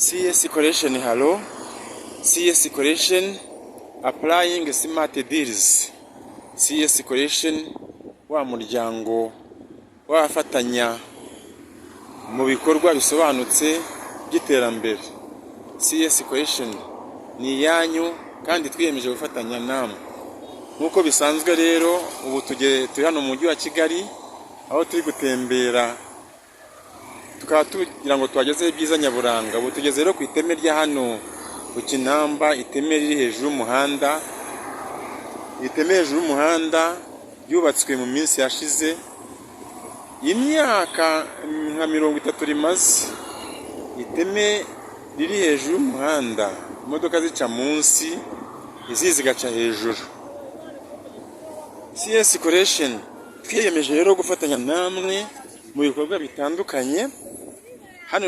CS Collection, hello. CS Collection applying smart deals. CS Collection wa muryango wafatanya mu bikorwa bisobanutse by'iterambere. CS Collection ni yanyu kandi twiyemeje gufatanya namwe. Nkuko bisanzwe rero ubu turi hano mu mujyi wa Kigali aho turi gutembera tukaba tugira ngo twageze ibyiza nyaburanga. Ubu tugeze rero ku iteme rya hano ku Kinamba, iteme riri hejuru y'umuhanda. Iteme hejuru y'umuhanda yubatswe mu minsi yashize, imyaka nka 30 rimaze. Iteme riri hejuru y'umuhanda, imodoka zica munsi, izi zigaca hejuru. CS Collection twiyemeje rero gufatanya namwe mu bikorwa bitandukanye. Hano